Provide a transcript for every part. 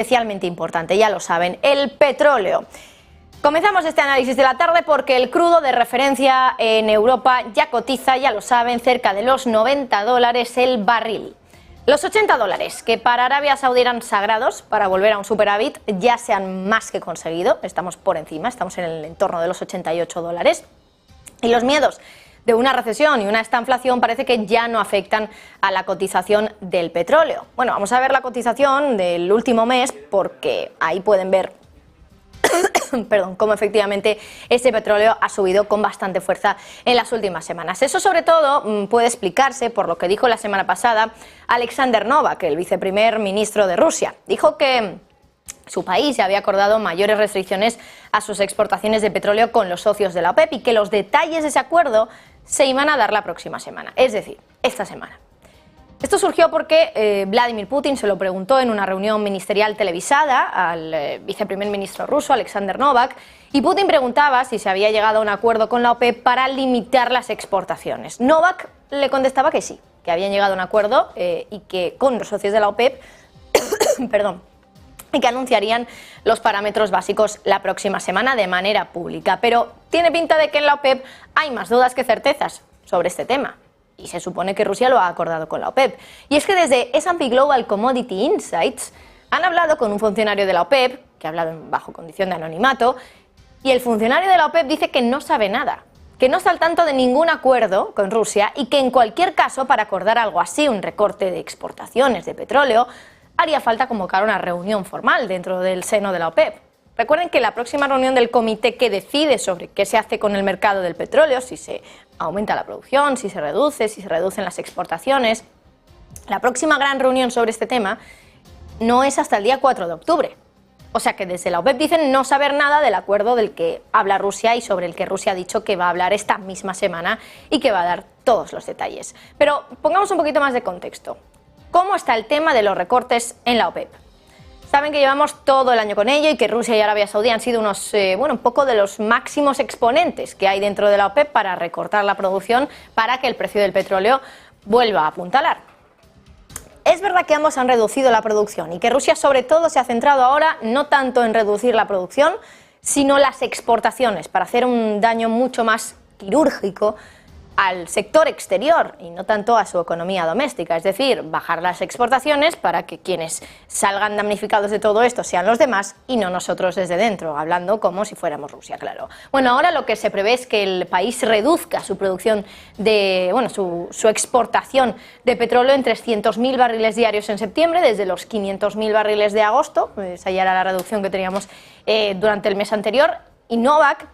especialmente importante, ya lo saben, el petróleo. Comenzamos este análisis de la tarde porque el crudo de referencia en Europa ya cotiza, ya lo saben, cerca de los $90 el barril. Los $80 que para Arabia Saudí eran sagrados para volver a un superávit ya se han más que conseguido, estamos por encima, estamos en el entorno de los $88. Y los miedos de una recesión y una estanflación parece que ya no afectan a la cotización del petróleo. Bueno, vamos a ver la cotización del último mes porque ahí pueden ver cómo efectivamente ese petróleo ha subido con bastante fuerza en las últimas semanas. Eso sobre todo puede explicarse por lo que dijo la semana pasada Alexander Novak, el viceprimer ministro de Rusia. Dijo que su país ya había acordado mayores restricciones a sus exportaciones de petróleo con los socios de la OPEP y que los detalles de ese acuerdo se iban a dar la próxima semana, es decir, esta semana. Esto surgió porque Vladimir Putin se lo preguntó en una reunión ministerial televisada al viceprimer ministro ruso, Alexander Novak, y Putin preguntaba si se había llegado a un acuerdo con la OPEP para limitar las exportaciones. Novak le contestaba que sí, que habían llegado a un acuerdo y que con los socios de la OPEP, y que anunciarían los parámetros básicos la próxima semana de manera pública. Pero tiene pinta de que en la OPEP hay más dudas que certezas sobre este tema. Y se supone que Rusia lo ha acordado con la OPEP. Y es que desde S&P Global Commodity Insights han hablado con un funcionario de la OPEP, que ha hablado bajo condición de anonimato, y el funcionario de la OPEP dice que no sabe nada, que no está al tanto de ningún acuerdo con Rusia y que en cualquier caso para acordar algo así, un recorte de exportaciones de petróleo, haría falta convocar una reunión formal dentro del seno de la OPEP. Recuerden que la próxima reunión del comité que decide sobre qué se hace con el mercado del petróleo, si se aumenta la producción, si se reducen las exportaciones, la próxima gran reunión sobre este tema no es hasta el día 4 de octubre. O sea que desde la OPEP dicen no saber nada del acuerdo del que habla Rusia y sobre el que Rusia ha dicho que va a hablar esta misma semana y que va a dar todos los detalles. Pero pongamos un poquito más de contexto. ¿Cómo está el tema de los recortes en la OPEP? Saben que llevamos todo el año con ello y que Rusia y Arabia Saudí han sido un poco de los máximos exponentes que hay dentro de la OPEP para recortar la producción para que el precio del petróleo vuelva a apuntalar. Es verdad que ambos han reducido la producción y que Rusia sobre todo se ha centrado ahora no tanto en reducir la producción, sino las exportaciones para hacer un daño mucho más quirúrgico al sector exterior y no tanto a su economía doméstica, es decir, bajar las exportaciones para que quienes salgan damnificados de todo esto sean los demás y no nosotros desde dentro, hablando como si fuéramos Rusia, claro. Bueno, ahora lo que se prevé es que el país reduzca su producción su exportación de petróleo en 300.000 barriles diarios en septiembre, desde los 500.000 barriles de agosto, esa ya era la reducción que teníamos durante el mes anterior, y Novak,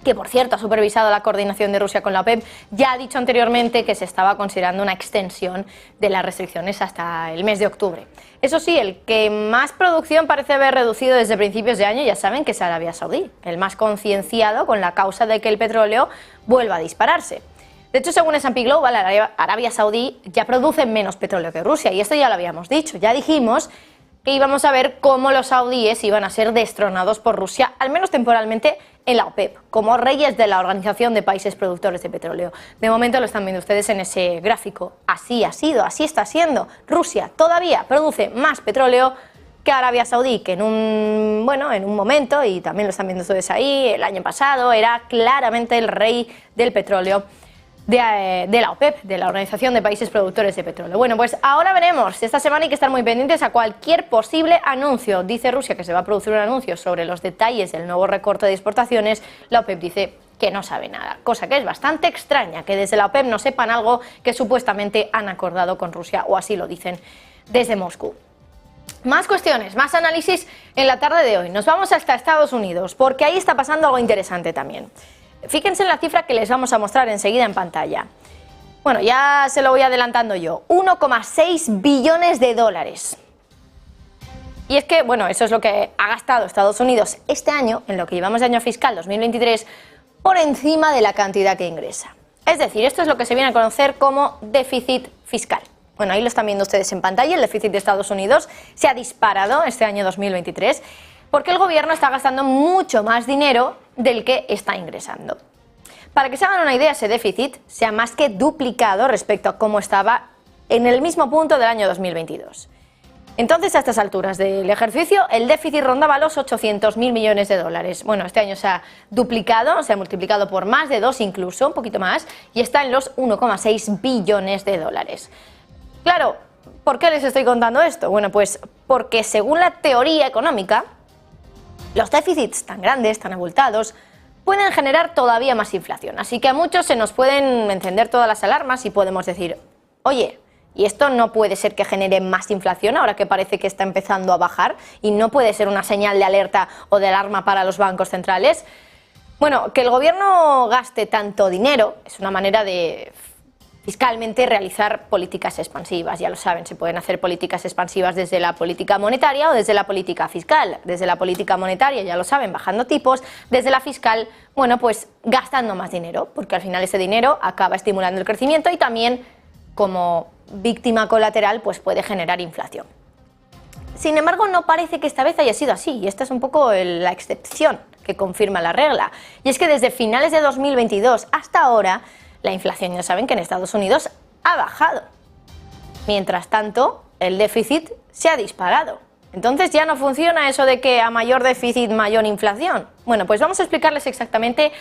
que por cierto ha supervisado la coordinación de Rusia con la OPEP, ya ha dicho anteriormente que se estaba considerando una extensión de las restricciones hasta el mes de octubre. Eso sí, el que más producción parece haber reducido desde principios de año, ya saben que es Arabia Saudí, el más concienciado con la causa de que el petróleo vuelva a dispararse. De hecho, según S&P Global, Arabia Saudí ya produce menos petróleo que Rusia, y esto ya lo habíamos dicho, ya dijimos que íbamos a ver cómo los saudíes iban a ser destronados por Rusia, al menos temporalmente, en la OPEP, como reyes de la Organización de Países Productores de Petróleo. De momento lo están viendo ustedes en ese gráfico. Así ha sido, así está siendo. Rusia todavía produce más petróleo que Arabia Saudí, que en un momento, y también lo están viendo ustedes ahí, el año pasado era claramente el rey del petróleo de la OPEP, de la Organización de Países Productores de Petróleo. Bueno, pues ahora veremos. Esta semana hay que estar muy pendientes a cualquier posible anuncio. Dice Rusia que se va a producir un anuncio sobre los detalles del nuevo recorte de exportaciones. La OPEP dice que no sabe nada, cosa que es bastante extraña, que desde la OPEP no sepan algo que supuestamente han acordado con Rusia, o así lo dicen desde Moscú. Más cuestiones, más análisis en la tarde de hoy. Nos vamos hasta Estados Unidos, porque ahí está pasando algo interesante también. Fíjense en la cifra que les vamos a mostrar enseguida en pantalla. Bueno, ya se lo voy adelantando yo. 1,6 billones de dólares. Y es que, bueno, eso es lo que ha gastado Estados Unidos este año, en lo que llevamos de año fiscal 2023, por encima de la cantidad que ingresa. Es decir, esto es lo que se viene a conocer como déficit fiscal. Bueno, ahí lo están viendo ustedes en pantalla. El déficit de Estados Unidos se ha disparado este año 2023 porque el gobierno está gastando mucho más dinero del que está ingresando. Para que se hagan una idea, ese déficit se ha más que duplicado respecto a cómo estaba en el mismo punto del año 2022. Entonces, a estas alturas del ejercicio, el déficit rondaba los 800.000 millones de dólares. Bueno, este año se ha duplicado, se ha multiplicado por más de 2 incluso, un poquito más, y está en los 1,6 billones de dólares. Claro, ¿por qué les estoy contando esto? Bueno, pues porque según la teoría económica, los déficits tan grandes, tan abultados, pueden generar todavía más inflación. Así que a muchos se nos pueden encender todas las alarmas y podemos decir, oye, ¿y esto no puede ser que genere más inflación ahora que parece que está empezando a bajar? ¿Y no puede ser una señal de alerta o de alarma para los bancos centrales? Bueno, que el gobierno gaste tanto dinero es una manera de fiscalmente realizar políticas expansivas. Ya lo saben, se pueden hacer políticas expansivas desde la política monetaria o desde la política fiscal. Desde la política monetaria, ya lo saben, bajando tipos. Desde la fiscal, bueno, pues gastando más dinero, porque al final ese dinero acaba estimulando el crecimiento y también, como víctima colateral, pues puede generar inflación. Sin embargo, no parece que esta vez haya sido así, y esta es un poco la excepción que confirma la regla. Y es que desde finales de 2022 hasta ahora, la inflación, ya saben que en Estados Unidos ha bajado. Mientras tanto, el déficit se ha disparado. Entonces ya no funciona eso de que a mayor déficit, mayor inflación. Bueno, pues vamos a explicarles exactamente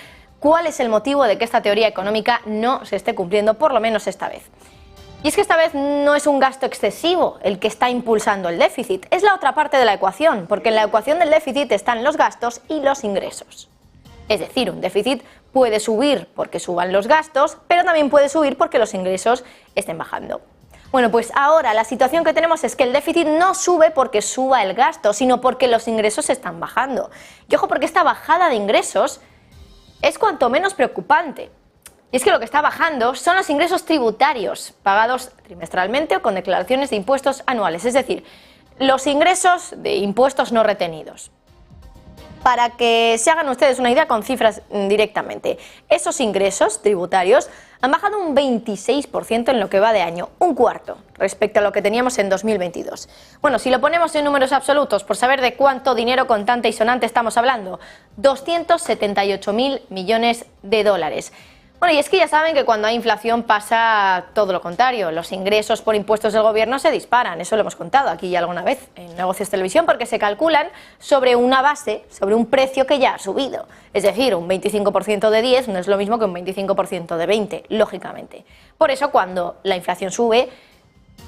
cuál es el motivo de que esta teoría económica no se esté cumpliendo, por lo menos esta vez. Y es que esta vez no es un gasto excesivo el que está impulsando el déficit, es la otra parte de la ecuación, porque en la ecuación del déficit están los gastos y los ingresos. Es decir, un déficit puede subir porque suban los gastos, pero también puede subir porque los ingresos estén bajando. Bueno, pues ahora la situación que tenemos es que el déficit no sube porque suba el gasto, sino porque los ingresos están bajando. Y ojo, porque esta bajada de ingresos es cuanto menos preocupante. Y es que lo que está bajando son los ingresos tributarios, pagados trimestralmente o con declaraciones de impuestos anuales, es decir, los ingresos de impuestos no retenidos. Para que se hagan ustedes una idea con cifras directamente, esos ingresos tributarios han bajado un 26% en lo que va de año, un cuarto, respecto a lo que teníamos en 2022. Bueno, si lo ponemos en números absolutos, por saber de cuánto dinero contante y sonante estamos hablando, 278.000 millones de dólares. Bueno, y es que ya saben que cuando hay inflación pasa todo lo contrario. Los ingresos por impuestos del gobierno se disparan. Eso lo hemos contado aquí ya alguna vez en Negocios Televisión, porque se calculan sobre una base, sobre un precio que ya ha subido. Es decir, un 25% de 10 no es lo mismo que un 25% de 20, lógicamente. Por eso, cuando la inflación sube,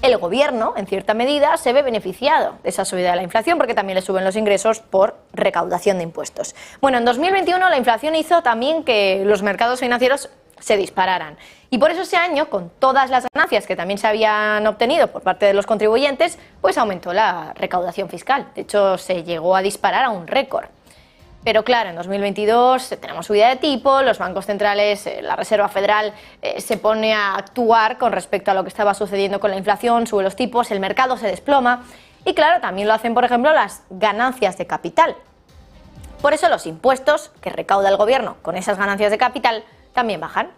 el gobierno, en cierta medida, se ve beneficiado de esa subida de la inflación porque también le suben los ingresos por recaudación de impuestos. Bueno, en 2021 la inflación hizo también que los mercados financieros se dispararan. Y por eso ese año, con todas las ganancias que también se habían obtenido por parte de los contribuyentes, pues aumentó la recaudación fiscal. De hecho, se llegó a disparar a un récord. Pero claro, en 2022 tenemos subida de tipo, los bancos centrales, la Reserva Federal se pone a actuar con respecto a lo que estaba sucediendo con la inflación, sube los tipos, el mercado se desploma y claro, también lo hacen, por ejemplo, las ganancias de capital. Por eso los impuestos que recauda el gobierno con esas ganancias de capital también bajan.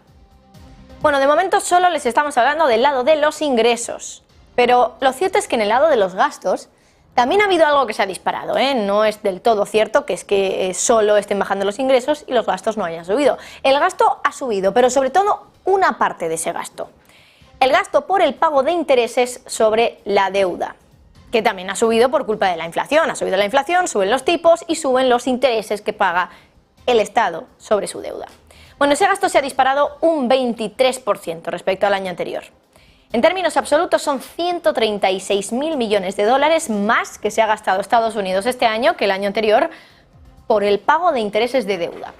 Bueno, de momento solo les estamos hablando del lado de los ingresos, pero lo cierto es que en el lado de los gastos también ha habido algo que se ha disparado, ¿eh? No es del todo cierto que es que solo estén bajando los ingresos y los gastos no hayan subido. El gasto ha subido, pero sobre todo una parte de ese gasto. El gasto por el pago de intereses sobre la deuda, que también ha subido por culpa de la inflación. Ha subido la inflación, suben los tipos y suben los intereses que paga el Estado sobre su deuda. Bueno, ese gasto se ha disparado un 23% respecto al año anterior. En términos absolutos son 136.000 millones de dólares más que se ha gastado Estados Unidos este año que el año anterior por el pago de intereses de deuda.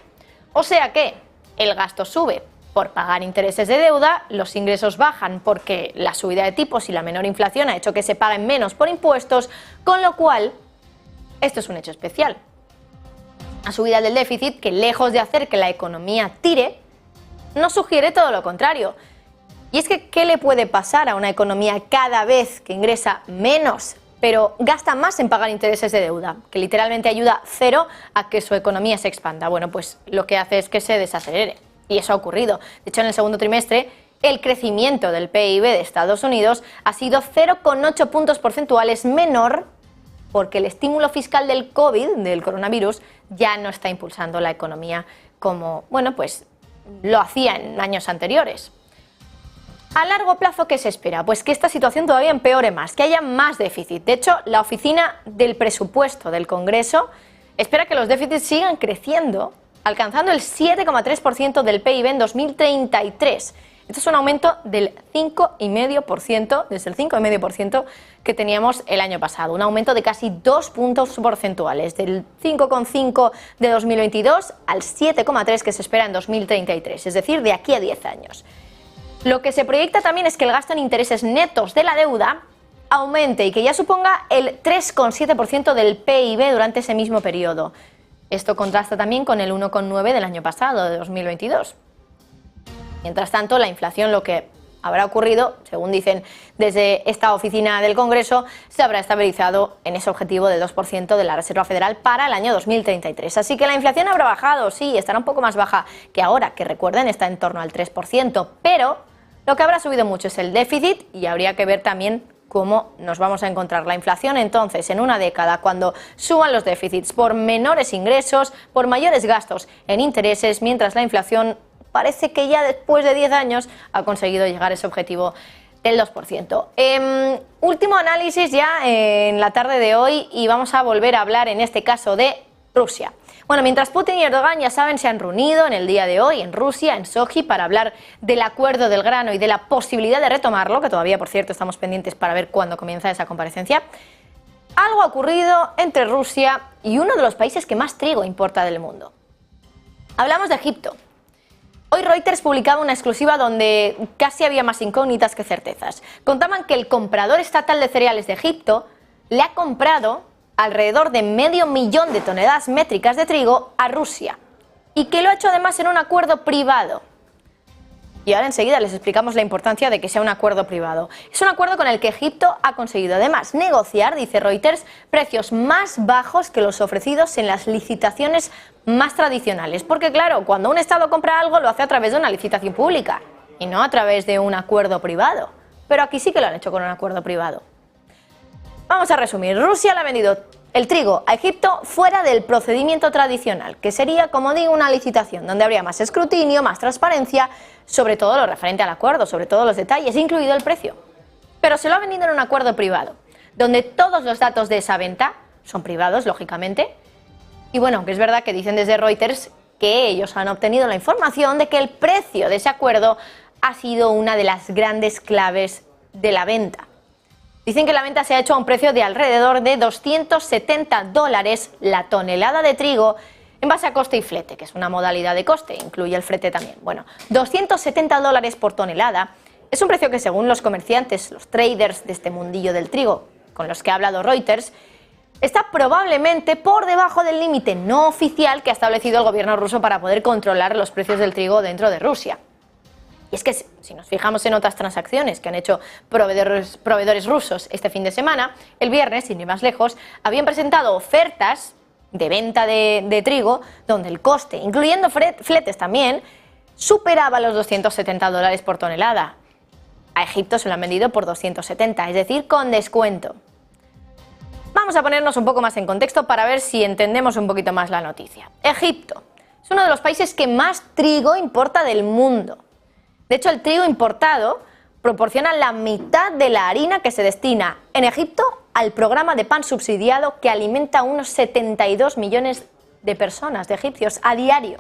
O sea que el gasto sube por pagar intereses de deuda, los ingresos bajan porque la subida de tipos y la menor inflación ha hecho que se paguen menos por impuestos, con lo cual esto es un hecho especial. La subida del déficit, que lejos de hacer que la economía tire, nos sugiere todo lo contrario. Y es que, ¿qué le puede pasar a una economía cada vez que ingresa menos, pero gasta más en pagar intereses de deuda? Que literalmente ayuda cero a que su economía se expanda. Bueno, pues lo que hace es que se desacelere. Y eso ha ocurrido. De hecho, en el segundo trimestre, el crecimiento del PIB de Estados Unidos ha sido 0,8 puntos porcentuales menor porque el estímulo fiscal del COVID, del coronavirus, ya no está impulsando la economía como, bueno, pues lo hacía en años anteriores. A largo plazo, ¿qué se espera? Pues que esta situación todavía empeore más, que haya más déficit. De hecho, la Oficina del Presupuesto del Congreso espera que los déficits sigan creciendo, alcanzando el 7,3% del PIB en 2033. Esto es un aumento del 5,5%, desde el 5,5% que teníamos el año pasado. Un aumento de casi 2 puntos porcentuales, del 5,5 de 2022 al 7,3 que se espera en 2033, es decir, de aquí a 10 años. Lo que se proyecta también es que el gasto en intereses netos de la deuda aumente y que ya suponga el 3,7% del PIB durante ese mismo periodo. Esto contrasta también con el 1,9% del año pasado, de 2022. Mientras tanto, la inflación, lo que habrá ocurrido, según dicen desde esta oficina del Congreso, se habrá estabilizado en ese objetivo del 2% de la Reserva Federal para el año 2033. Así que la inflación habrá bajado, sí, estará un poco más baja que ahora, que recuerden está en torno al 3%, pero lo que habrá subido mucho es el déficit y habría que ver también cómo nos vamos a encontrar la inflación entonces en una década cuando suban los déficits por menores ingresos, por mayores gastos en intereses, mientras la inflación parece que ya después de 10 años ha conseguido llegar a ese objetivo del 2%. Último análisis ya en la tarde de hoy y vamos a volver a hablar en este caso de Rusia. Bueno, mientras Putin y Erdogan, ya saben, se han reunido en el día de hoy en Rusia, en Sochi, para hablar del acuerdo del grano y de la posibilidad de retomarlo, que todavía, por cierto, estamos pendientes para ver cuándo comienza esa comparecencia. Algo ha ocurrido entre Rusia y uno de los países que más trigo importa del mundo. Hablamos de Egipto. Hoy Reuters publicaba una exclusiva donde casi había más incógnitas que certezas. Contaban que el comprador estatal de cereales de Egipto le ha comprado alrededor de 500.000 de toneladas métricas de trigo a Rusia y que lo ha hecho además en un acuerdo privado. Y ahora enseguida les explicamos la importancia de que sea un acuerdo privado. Es un acuerdo con el que Egipto ha conseguido además negociar, dice Reuters, precios más bajos que los ofrecidos en las licitaciones más tradicionales. Porque claro, cuando un Estado compra algo lo hace a través de una licitación pública y no a través de un acuerdo privado. Pero aquí sí que lo han hecho con un acuerdo privado. Vamos a resumir. Rusia le ha vendido el trigo a Egipto fuera del procedimiento tradicional, que sería, como digo, una licitación, donde habría más escrutinio, más transparencia, sobre todo lo referente al acuerdo, sobre todo los detalles, incluido el precio. Pero se lo ha vendido en un acuerdo privado, donde todos los datos de esa venta son privados, lógicamente. Y bueno, aunque es verdad que dicen desde Reuters que ellos han obtenido la información de que el precio de ese acuerdo ha sido una de las grandes claves de la venta. Dicen que la venta se ha hecho a un precio de alrededor de $270 la tonelada de trigo en base a coste y flete, que es una modalidad de coste, incluye el flete también. Bueno, $270 por tonelada es un precio que según los comerciantes, los traders de este mundillo del trigo con los que ha hablado Reuters, está probablemente por debajo del límite no oficial que ha establecido el gobierno ruso para poder controlar los precios del trigo dentro de Rusia. Y es que si nos fijamos en otras transacciones que han hecho proveedores rusos este fin de semana, el viernes, sin ir más lejos, habían presentado ofertas de venta de trigo donde el coste, incluyendo fletes también, superaba los $270 por tonelada. A Egipto se lo han vendido por 270, es decir, con descuento. Vamos a ponernos un poco más en contexto para ver si entendemos un poquito más la noticia. Egipto es uno de los países que más trigo importa del mundo. De hecho, el trigo importado proporciona la mitad de la harina que se destina en Egipto al programa de pan subsidiado que alimenta a unos 72 millones de personas, de egipcios, a diario.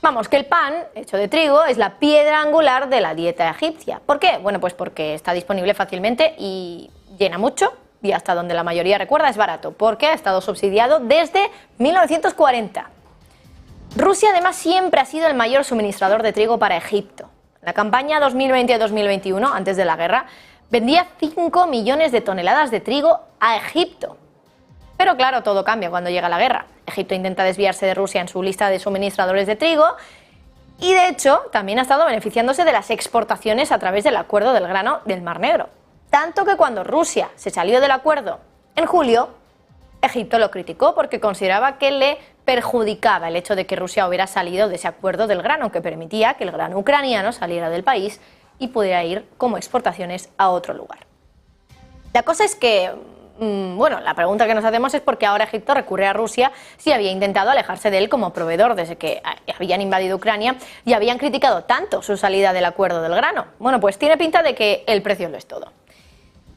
Vamos, que el pan hecho de trigo es la piedra angular de la dieta egipcia. ¿Por qué? Bueno, pues porque está disponible fácilmente y llena mucho y hasta donde la mayoría recuerda es barato, porque ha estado subsidiado desde 1940. Rusia además siempre ha sido el mayor suministrador de trigo para Egipto. La campaña 2020-2021, antes de la guerra, vendía 5 millones de toneladas de trigo a Egipto. Pero claro, todo cambia cuando llega la guerra. Egipto intenta desviarse de Rusia en su lista de suministradores de trigo y de hecho también ha estado beneficiándose de las exportaciones a través del acuerdo del grano del Mar Negro. Tanto que cuando Rusia se salió del acuerdo en julio, Egipto lo criticó porque consideraba que le perjudicaba el hecho de que Rusia hubiera salido de ese acuerdo del grano que permitía que el grano ucraniano saliera del país y pudiera ir como exportaciones a otro lugar. La cosa es que Bueno, la pregunta que nos hacemos es por qué ahora Egipto recurre a Rusia si había intentado alejarse de él como proveedor desde que habían invadido Ucrania y habían criticado tanto su salida del acuerdo del grano. Bueno, pues tiene pinta de que el precio lo es todo.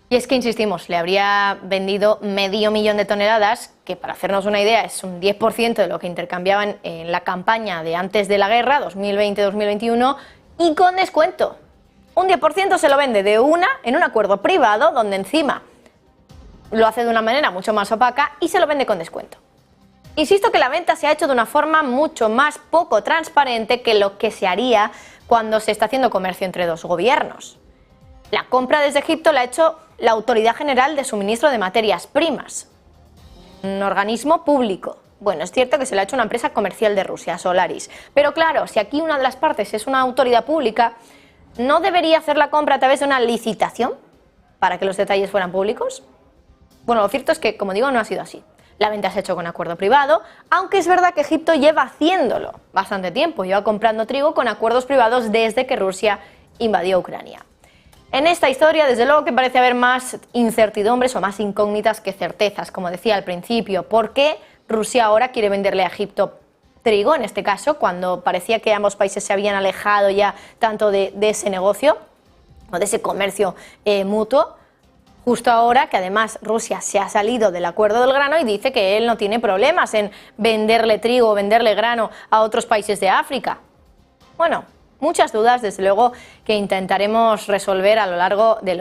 Y es que, insistimos, le habría vendido 500.000 de toneladas, que para hacernos una idea es un 10% de lo que intercambiaban en la campaña de antes de la guerra, 2020-2021, y con descuento. Un 10% se lo vende en un acuerdo privado donde encima lo hace de una manera mucho más opaca y se lo vende con descuento. Insisto que la venta se ha hecho de una forma mucho más poco transparente que lo que se haría cuando se está haciendo comercio entre dos gobiernos. La compra desde Egipto la ha hecho la Autoridad General de Suministro de Materias Primas, un organismo público. Bueno, es cierto que se lo ha hecho una empresa comercial de Rusia, Solaris, pero claro, si aquí una de las partes es una autoridad pública, ¿no debería hacer la compra a través de una licitación para que los detalles fueran públicos? Bueno, lo cierto es que, como digo, no ha sido así. La venta se ha hecho con acuerdo privado, aunque es verdad que Egipto lleva haciéndolo bastante tiempo, lleva comprando trigo con acuerdos privados desde que Rusia invadió Ucrania. En esta historia, desde luego que parece haber más incertidumbres o más incógnitas que certezas, como decía al principio. ¿Por qué Rusia ahora quiere venderle a Egipto trigo, en este caso, cuando parecía que ambos países se habían alejado ya tanto de ese negocio o de ese comercio mutuo? Justo ahora que además Rusia se ha salido del acuerdo del grano y dice que él no tiene problemas en venderle trigo o venderle grano a otros países de África. Bueno, muchas dudas, desde luego, que intentaremos resolver a lo largo de los